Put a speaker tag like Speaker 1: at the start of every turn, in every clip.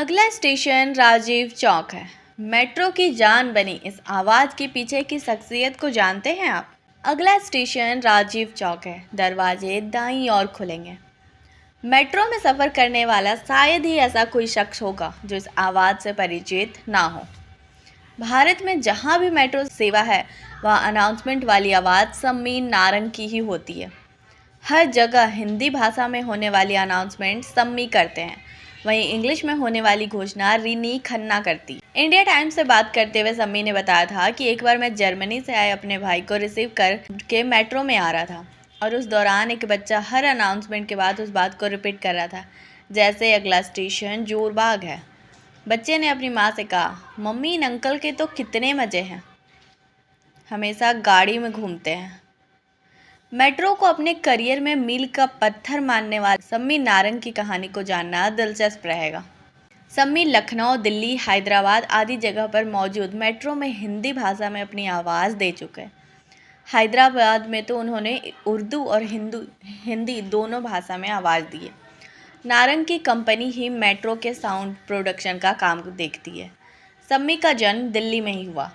Speaker 1: अगला स्टेशन राजीव चौक है। मेट्रो की जान बनी इस आवाज़ के पीछे की शख्सियत को जानते हैं आप? अगला स्टेशन राजीव चौक है। दरवाजे दाईं ओर खुलेंगे। मेट्रो में सफ़र करने वाला शायद ही ऐसा कोई शख्स होगा जो इस आवाज़ से परिचित ना हो। भारत में जहाँ भी मेट्रो सेवा है वहाँ अनाउंसमेंट वाली आवाज़ सम्मी नारंग की ही होती है। हर जगह हिंदी भाषा में होने वाली अनाउंसमेंट सम्मी करते हैं, वहीं इंग्लिश में होने वाली घोषणा रिनी खन्ना करती। इंडिया टाइम्स से बात करते हुए सम्मी ने बताया था कि एक बार मैं जर्मनी से आए अपने भाई को रिसीव कर के मेट्रो में आ रहा था और उस दौरान एक बच्चा हर अनाउंसमेंट के बाद उस बात को रिपीट कर रहा था, जैसे अगला स्टेशन जोरबाग है। बच्चे ने अपनी माँ से कहा, मम्मी इन अंकल के तो कितने मज़े हैं, हमेशा गाड़ी में घूमते हैं। मेट्रो को अपने करियर में मील का पत्थर मानने वाले सम्मी नारंग की कहानी को जानना दिलचस्प रहेगा। सम्मी लखनऊ, दिल्ली, हैदराबाद आदि जगह पर मौजूद मेट्रो में हिंदी भाषा में अपनी आवाज़ दे चुके हैं। हैदराबाद में तो उन्होंने उर्दू और हिंदी दोनों भाषा में आवाज़ दी है। नारंग की कंपनी ही मेट्रो के साउंड प्रोडक्शन का काम देखती है। सम्मी का जन्म दिल्ली में ही हुआ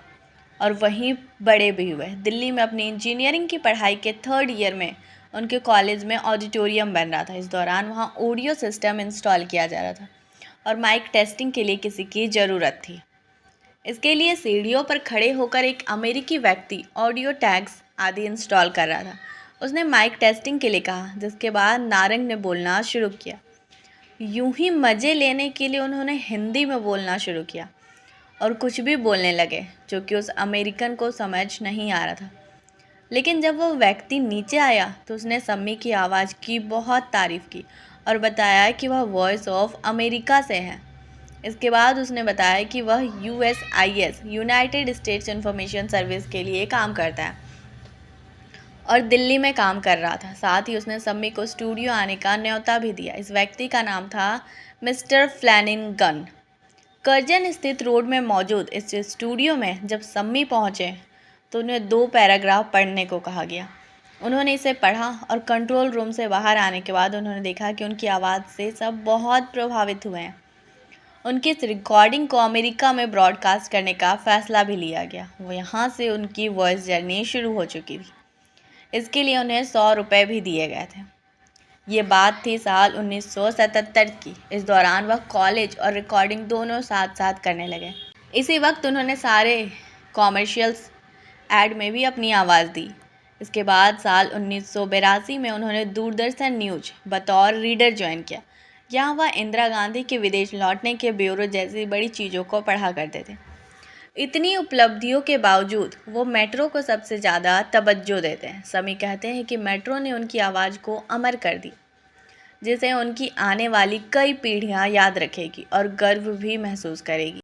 Speaker 1: और वहीं बड़े भी हुए। दिल्ली में अपनी इंजीनियरिंग की पढ़ाई के 3rd ईयर में उनके कॉलेज में ऑडिटोरियम बन रहा था। इस दौरान वहाँ ऑडियो सिस्टम इंस्टॉल किया जा रहा था और माइक टेस्टिंग के लिए किसी की ज़रूरत थी। इसके लिए सीढ़ियों पर खड़े होकर एक अमेरिकी व्यक्ति ऑडियो टैग्स आदि इंस्टॉल कर रहा था। उसने माइक टेस्टिंग के लिए कहा, जिसके बाद नारंग ने बोलना शुरू किया। यूं ही मज़े लेने के लिए उन्होंने हिंदी में बोलना शुरू किया और कुछ भी बोलने लगे जो कि उस अमेरिकन को समझ नहीं आ रहा था। लेकिन जब वो व्यक्ति नीचे आया तो उसने सम्मी की आवाज़ की बहुत तारीफ़ की और बताया कि वह वॉइस ऑफ अमेरिका से है। इसके बाद उसने बताया कि वह USIS United states information service के लिए काम करता है और दिल्ली में काम कर रहा था। साथ ही उसने सम्मी को स्टूडियो आने का न्योता भी दिया। इस व्यक्ति का नाम था मिस्टर फ्लैनिगन। कर्जन स्थित रोड में मौजूद इस स्टूडियो में जब सम्मी पहुंचे तो उन्हें 2 पैराग्राफ पढ़ने को कहा गया। उन्होंने इसे पढ़ा और कंट्रोल रूम से बाहर आने के बाद उन्होंने देखा कि उनकी आवाज़ से सब बहुत प्रभावित हुए हैं। उनकी इस रिकॉर्डिंग को अमेरिका में ब्रॉडकास्ट करने का फैसला भी लिया गया। वो यहाँ से उनकी वॉइस जर्नी शुरू हो चुकी थी। इसके लिए उन्हें 100 रुपये भी दिए गए थे। ये बात थी साल 1977 की। इस दौरान वह कॉलेज और रिकॉर्डिंग दोनों साथ साथ करने लगे। इसी वक्त उन्होंने सारे कॉमर्शियल्स ऐड में भी अपनी आवाज़ दी। इसके बाद साल 1982 में उन्होंने दूरदर्शन न्यूज बतौर रीडर ज्वाइन किया। यहाँ वह इंदिरा गांधी के विदेश लौटने के ब्यूरो जैसी बड़ी चीज़ों को पढ़ा करते थे। इतनी उपलब्धियों के बावजूद वो मेट्रो को सबसे ज़्यादा तवज्जो देते हैं। समी कहते हैं कि मेट्रो ने उनकी आवाज़ को अमर कर दी, जिसे उनकी आने वाली कई पीढ़ियां याद रखेगी और गर्व भी महसूस करेगी।